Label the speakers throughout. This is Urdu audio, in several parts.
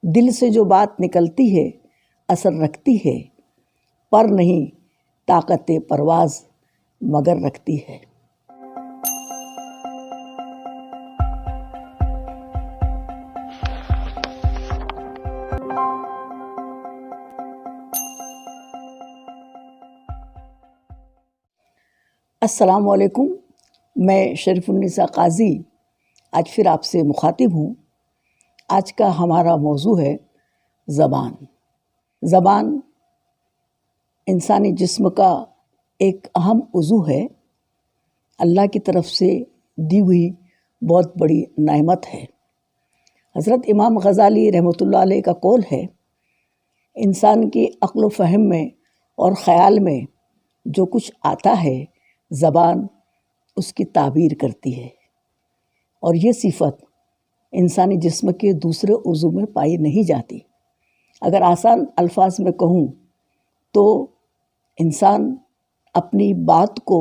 Speaker 1: دل سے جو بات نکلتی ہے اثر رکھتی ہے، پر نہیں طاقت پرواز مگر رکھتی ہے۔ السلام علیکم، میں شریف النساء قاضی آج پھر آپ سے مخاطب ہوں۔ آج کا ہمارا موضوع ہے زبان۔ زبان انسانی جسم کا ایک اہم عضو ہے، اللہ کی طرف سے دی ہوئی بہت بڑی نعمت ہے۔ حضرت امام غزالی رحمۃ اللہ علیہ کا قول ہے، انسان کی عقل و فہم میں اور خیال میں جو کچھ آتا ہے زبان اس کی تعبیر کرتی ہے، اور یہ صفت انسانی جسم کے دوسرے عضو میں پائی نہیں جاتی۔ اگر آسان الفاظ میں کہوں تو انسان اپنی بات کو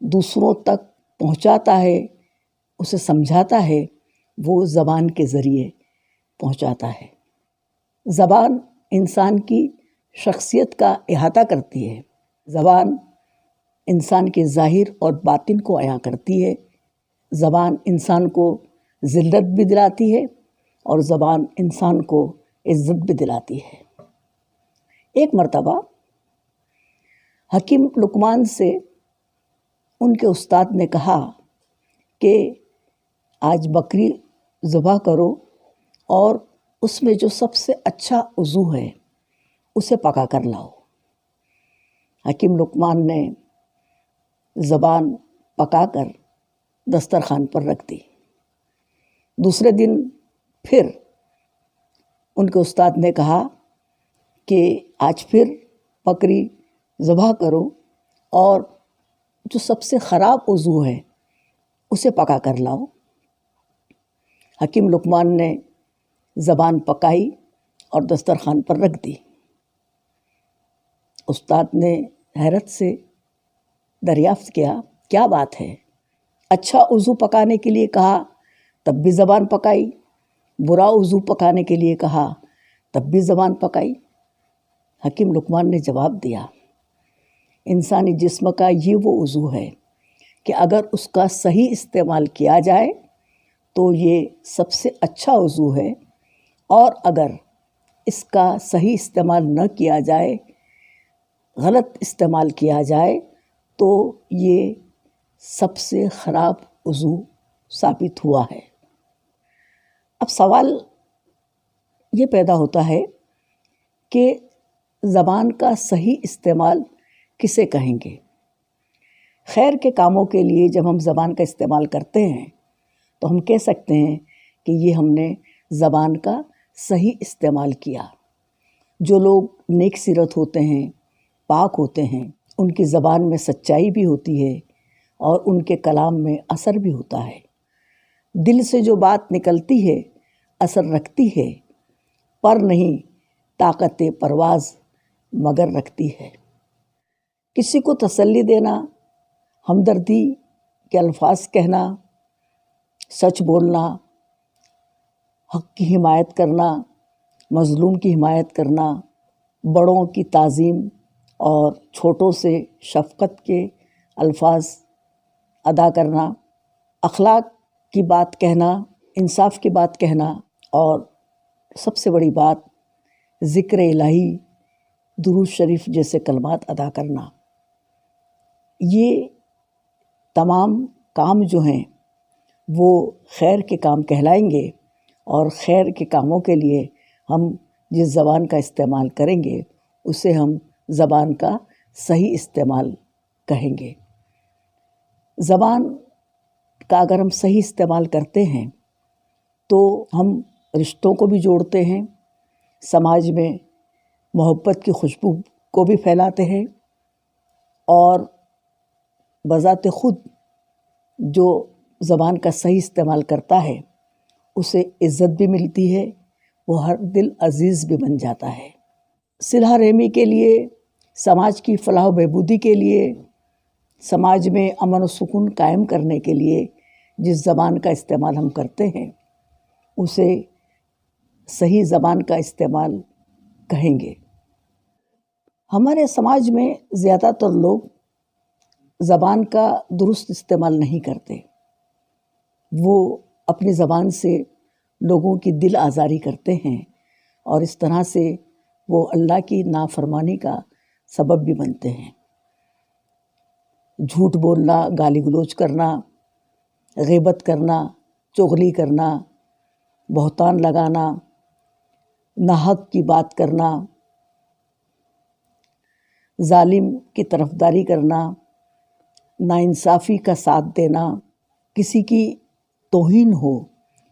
Speaker 1: دوسروں تک پہنچاتا ہے، اسے سمجھاتا ہے، وہ زبان کے ذریعے پہنچاتا ہے۔ زبان انسان کی شخصیت کا احاطہ کرتی ہے۔ زبان انسان کے ظاہر اور باطن کو عیاں کرتی ہے۔ زبان انسان کو ذلت بھی دلاتی ہے اور زبان انسان کو عزت بھی دلاتی ہے۔ ایک مرتبہ حکیم لقمان سے ان کے استاد نے کہا کہ آج بکری ذبح کرو اور اس میں جو سب سے اچھا عضو ہے اسے پکا کر لاؤ۔ حکیم لقمان نے زبان پکا کر دسترخوان پر رکھ دی۔ دوسرے دن پھر ان کے استاد نے کہا کہ آج پھر بکری ذبح کرو اور جو سب سے خراب عضو ہے اسے پکا کر لاؤ۔ حکیم لقمان نے زبان پکائی اور دسترخوان پر رکھ دی۔ استاد نے حیرت سے دریافت کیا، کیا بات ہے؟ اچھا عضو پکانے کے لیے کہا تب بھی زبان پکائی، برا عضو پکانے کے لیے کہا تب بھی زبان پکائی۔ حکیم لقمان نے جواب دیا، انسانی جسم کا یہ وہ عضو ہے کہ اگر اس کا صحیح استعمال کیا جائے تو یہ سب سے اچھا عضو ہے، اور اگر اس کا صحیح استعمال نہ کیا جائے، غلط استعمال کیا جائے تو یہ سب سے خراب عضو ثابت ہوا ہے۔ اب سوال یہ پیدا ہوتا ہے کہ زبان کا صحیح استعمال کسے کہیں گے؟ خیر کے کاموں کے لیے جب ہم زبان کا استعمال کرتے ہیں تو ہم کہہ سکتے ہیں کہ یہ ہم نے زبان کا صحیح استعمال کیا۔ جو لوگ نیک سیرت ہوتے ہیں، پاک ہوتے ہیں، ان کی زبان میں سچائی بھی ہوتی ہے اور ان کے کلام میں اثر بھی ہوتا ہے۔ دل سے جو بات نکلتی ہے اثر رکھتی ہے، پر نہیں طاقت پرواز مگر رکھتی ہے۔ کسی کو تسلی دینا، ہمدردی کے الفاظ کہنا، سچ بولنا، حق کی حمایت کرنا، مظلوم کی حمایت کرنا، بڑوں کی تعظیم اور چھوٹوں سے شفقت کے الفاظ ادا کرنا، اخلاق کی بات کہنا، انصاف کی بات کہنا، اور سب سے بڑی بات ذکر الہی، درود شریف جیسے کلمات ادا کرنا، یہ تمام کام جو ہیں وہ خیر کے کام کہلائیں گے، اور خیر کے کاموں کے لیے ہم جس زبان کا استعمال کریں گے اسے ہم زبان کا صحیح استعمال کہیں گے۔ زبان کا اگر ہم صحیح استعمال کرتے ہیں تو ہم رشتوں کو بھی جوڑتے ہیں، سماج میں محبت کی خوشبو کو بھی پھیلاتے ہیں، اور بذات خود جو زبان کا صحیح استعمال کرتا ہے اسے عزت بھی ملتی ہے، وہ ہر دل عزیز بھی بن جاتا ہے۔ صلح رحمی کے لیے، سماج کی فلاح و بہبودی کے لیے، سماج میں امن و سکون قائم کرنے کے لیے جس زبان کا استعمال ہم کرتے ہیں اسے صحیح زبان کا استعمال کہیں گے۔ ہمارے سماج میں زیادہ تر لوگ زبان کا درست استعمال نہیں کرتے، وہ اپنی زبان سے لوگوں کی دل آزاری کرتے ہیں اور اس طرح سے وہ اللہ کی نافرمانی کا سبب بھی بنتے ہیں۔ جھوٹ بولنا، گالی گلوچ کرنا، غیبت کرنا، چغلی کرنا، بہتان لگانا، ناحق کی بات کرنا، ظالم کی طرفداری کرنا، ناانصافی کا ساتھ دینا، کسی کی توہین ہو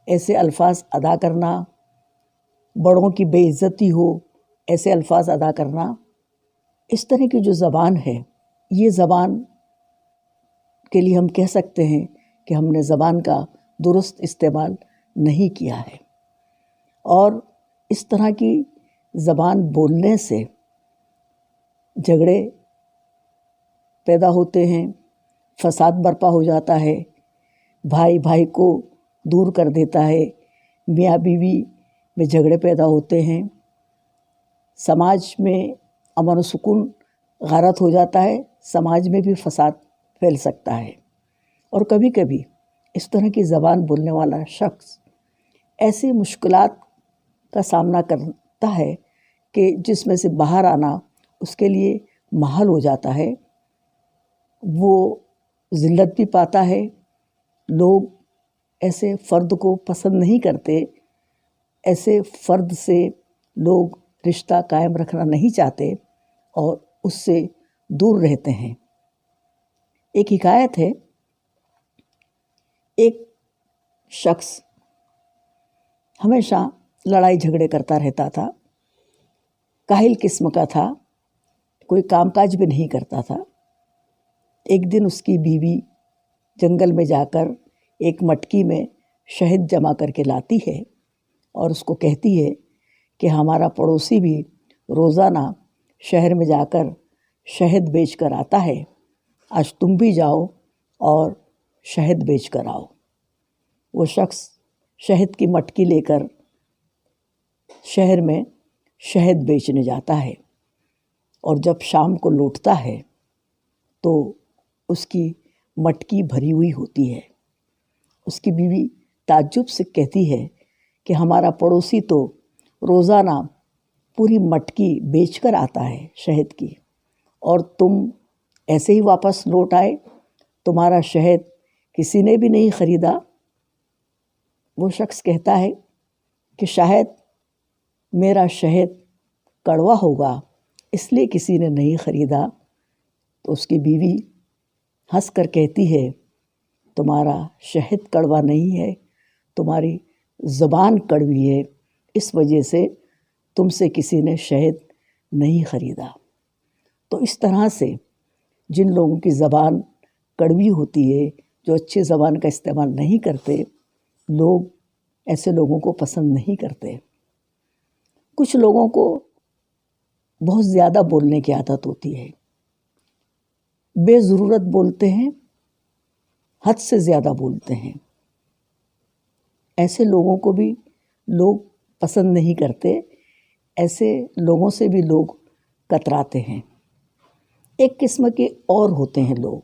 Speaker 1: ایسے الفاظ ادا کرنا، بڑوں کی بے عزتی ہو ایسے الفاظ ادا کرنا، اس طرح کی جو زبان ہے، یہ زبان کے لیے ہم کہہ سکتے ہیں کہ ہم نے زبان کا درست استعمال نہیں کیا ہے۔ اور اس طرح کی زبان بولنے سے جھگڑے پیدا ہوتے ہیں، فساد برپا ہو جاتا ہے، بھائی بھائی کو دور کر دیتا ہے، میاں بیوی میں جھگڑے پیدا ہوتے ہیں، سماج میں امن و سکون غارت ہو جاتا ہے، سماج میں بھی فساد پھیل سکتا ہے۔ اور کبھی کبھی اس طرح کی زبان بولنے والا شخص ایسی مشکلات کا سامنا کرتا ہے کہ جس میں سے باہر آنا اس کے لیے محال ہو جاتا ہے، وہ ذلت بھی پاتا ہے، لوگ ایسے فرد کو پسند نہیں کرتے، ایسے فرد سے لوگ رشتہ قائم رکھنا نہیں چاہتے اور اس سے دور رہتے ہیں۔ ایک حکایت ہے، ایک شخص ہمیشہ لڑائی جھگڑے کرتا رہتا تھا، کاہل قسم کا تھا، کوئی کام کاج بھی نہیں کرتا تھا۔ ایک دن اس کی بیوی جنگل میں جا کر ایک مٹکی میں شہد جمع کر کے لاتی ہے اور اس کو کہتی ہے کہ ہمارا پڑوسی بھی روزانہ شہر میں جا کر شہد بیچ کر آتا ہے، آج تم بھی جاؤ اور شہد بیچ کر آؤ۔ وہ شخص شہد کی مٹکی لے کر شہر میں شہد بیچنے جاتا ہے اور جب شام کو لوٹتا ہے تو اس کی مٹکی بھری ہوئی ہوتی ہے۔ اس کی بیوی تعجب سے کہتی ہے کہ ہمارا پڑوسی تو روزانہ پوری مٹکی بیچ کر آتا ہے شہد کی، اور تم ایسے ہی واپس لوٹ آئے، تمہارا شہد کسی نے بھی نہیں خریدا۔ وہ شخص کہتا ہے کہ شاید میرا شہد کڑوا ہوگا اس لیے کسی نے نہیں خریدا۔ تو اس کی بیوی ہنس کر کہتی ہے، تمہارا شہد کڑوا نہیں ہے، تمہاری زبان کڑوی ہے، اس وجہ سے تم سے کسی نے شہد نہیں خریدا۔ تو اس طرح سے جن لوگوں کی زبان کڑوی ہوتی ہے، جو اچھی زبان کا استعمال نہیں کرتے، لوگ ایسے لوگوں کو پسند نہیں کرتے۔ کچھ لوگوں کو بہت زیادہ بولنے کی عادت ہوتی ہے، بے ضرورت بولتے ہیں، حد سے زیادہ بولتے ہیں۔ ایسے لوگوں کو بھی لوگ پسند نہیں کرتے، ایسے لوگوں سے بھی لوگ کتراتے ہیں۔ ایک قسم کے اور ہوتے ہیں لوگ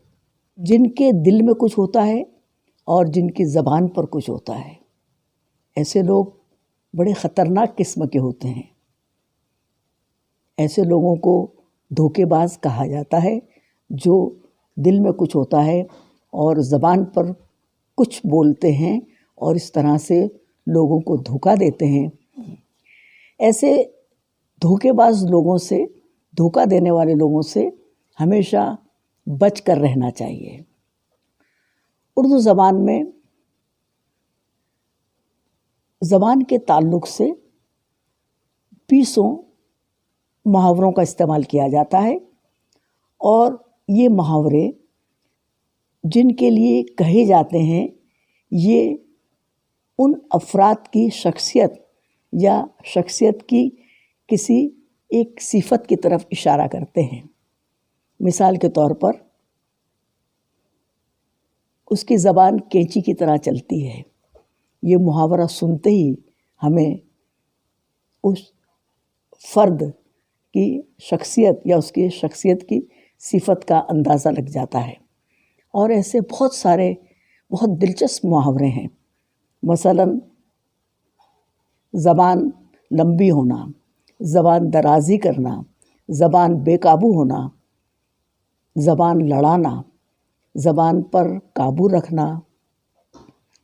Speaker 1: جن کے دل میں کچھ ہوتا ہے اور جن کی زبان پر کچھ ہوتا ہے۔ ایسے لوگ بڑے خطرناک قسم کے ہوتے ہیں۔ ایسے لوگوں کو دھوکے باز کہا جاتا ہے، جو دل میں کچھ ہوتا ہے اور زبان پر کچھ بولتے ہیں اور اس طرح سے لوگوں کو دھوکا دیتے ہیں۔ ایسے دھوکے باز لوگوں سے، دھوکا دینے والے لوگوں سے ہمیشہ بچ کر رہنا چاہیے۔ اردو زبان میں زبان کے تعلق سے 20 محاوروں کا استعمال کیا جاتا ہے، اور یہ محاورے جن کے لیے کہے جاتے ہیں، یہ ان افراد کی شخصیت یا شخصیت کی کسی ایک صفت کی طرف اشارہ کرتے ہیں۔ مثال کے طور پر اس کی زبان کینچی کی طرح چلتی ہے۔ یہ محاورہ سنتے ہی ہمیں اس فرد کی شخصیت یا اس کی شخصیت کی صفت کا اندازہ لگ جاتا ہے۔ اور ایسے بہت سارے بہت دلچسپ محاورے ہیں، مثلاً زبان لمبی ہونا، زبان درازی کرنا، زبان بے قابو ہونا، زبان لڑانا، زبان پر قابو رکھنا،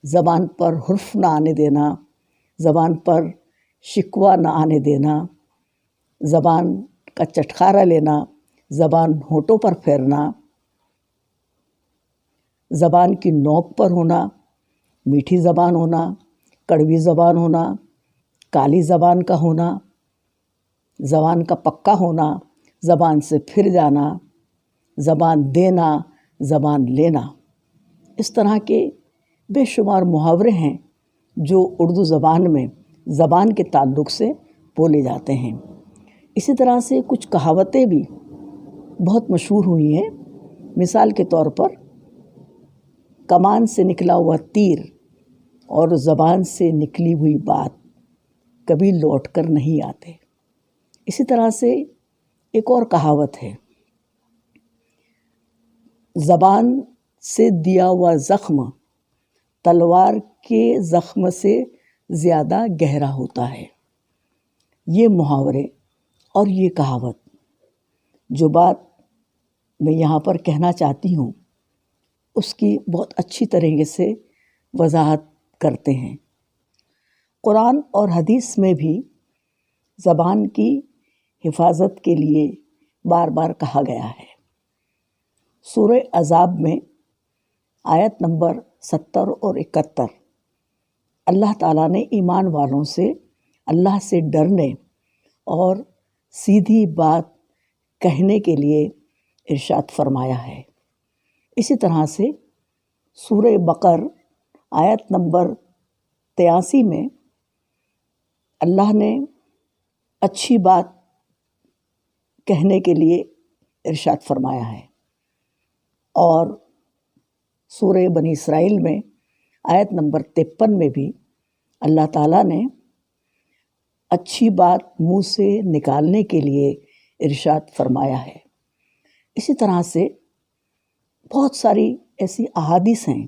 Speaker 1: زبان پر حرف نہ آنے دینا، زبان پر شکوہ نہ آنے دینا، زبان کا چٹخارا لینا، زبان ہونٹوں پر پھیرنا، زبان کی نوک پر ہونا، میٹھی زبان ہونا، کڑوی زبان ہونا، کالی زبان کا ہونا، زبان کا پکا ہونا، زبان سے پھر جانا، زبان دینا، زبان لینا۔ اس طرح کے بے شمار محاورے ہیں جو اردو زبان میں زبان کے تعلق سے بولے جاتے ہیں۔ اسی طرح سے کچھ کہاوتیں بھی بہت مشہور ہوئی ہیں، مثال کے طور پر کمان سے نکلا ہوا تیر اور زبان سے نکلی ہوئی بات کبھی لوٹ کر نہیں آتے۔ اسی طرح سے ایک اور کہاوت ہے، زبان سے دیا ہوا زخم تلوار کے زخم سے زیادہ گہرا ہوتا ہے۔ یہ محاورے اور یہ کہاوت جو بات میں یہاں پر کہنا چاہتی ہوں اس کی بہت اچھی طریقے سے وضاحت کرتے ہیں۔ قرآن اور حدیث میں بھی زبان کی حفاظت کے لیے بار بار کہا گیا ہے۔ سورہ احزاب میں آیت نمبر 70 اور 71 اللہ تعالیٰ نے ایمان والوں سے اللہ سے ڈرنے اور سیدھی بات کہنے کے لیے ارشاد فرمایا ہے۔ اسی طرح سے سورہ بقر آیت نمبر 83 میں اللہ نے اچھی بات کہنے کے لیے ارشاد فرمایا ہے، اور سورہ بنی اسرائیل میں آیت نمبر 53 میں بھی اللہ تعالیٰ نے اچھی بات منہ سے نکالنے کے لیے ارشاد فرمایا ہے۔ اسی طرح سے بہت ساری ایسی احادیث ہیں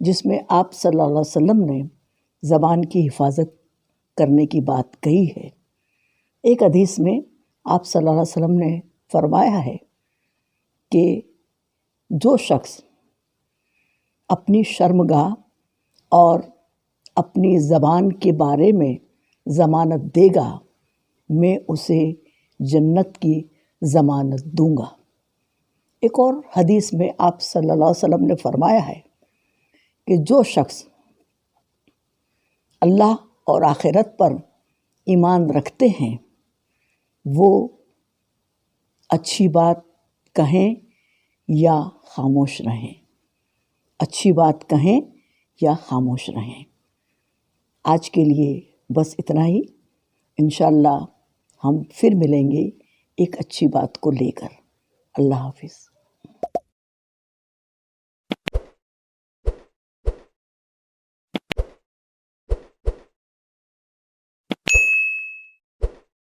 Speaker 1: جس میں آپ صلی اللہ علیہ وسلم نے زبان کی حفاظت کرنے کی بات کہی ہے۔ ایک حدیث میں آپ صلی اللہ علیہ وسلم نے فرمایا ہے کہ جو شخص اپنی شرمگاہ اور اپنی زبان کے بارے میں ضمانت دے گا، میں اسے جنت کی ضمانت دوں گا۔ ایک اور حدیث میں آپ صلی اللہ علیہ وسلم نے فرمایا ہے کہ جو شخص اللہ اور آخرت پر ایمان رکھتے ہیں وہ اچھی بات کہیں یا خاموش رہیں، اچھی بات کہیں یا خاموش رہیں۔ آج کے لیے بس اتنا ہی، انشاءاللہ ہم پھر ملیں گے ایک اچھی بات کو لے کر۔ اللہ حافظ۔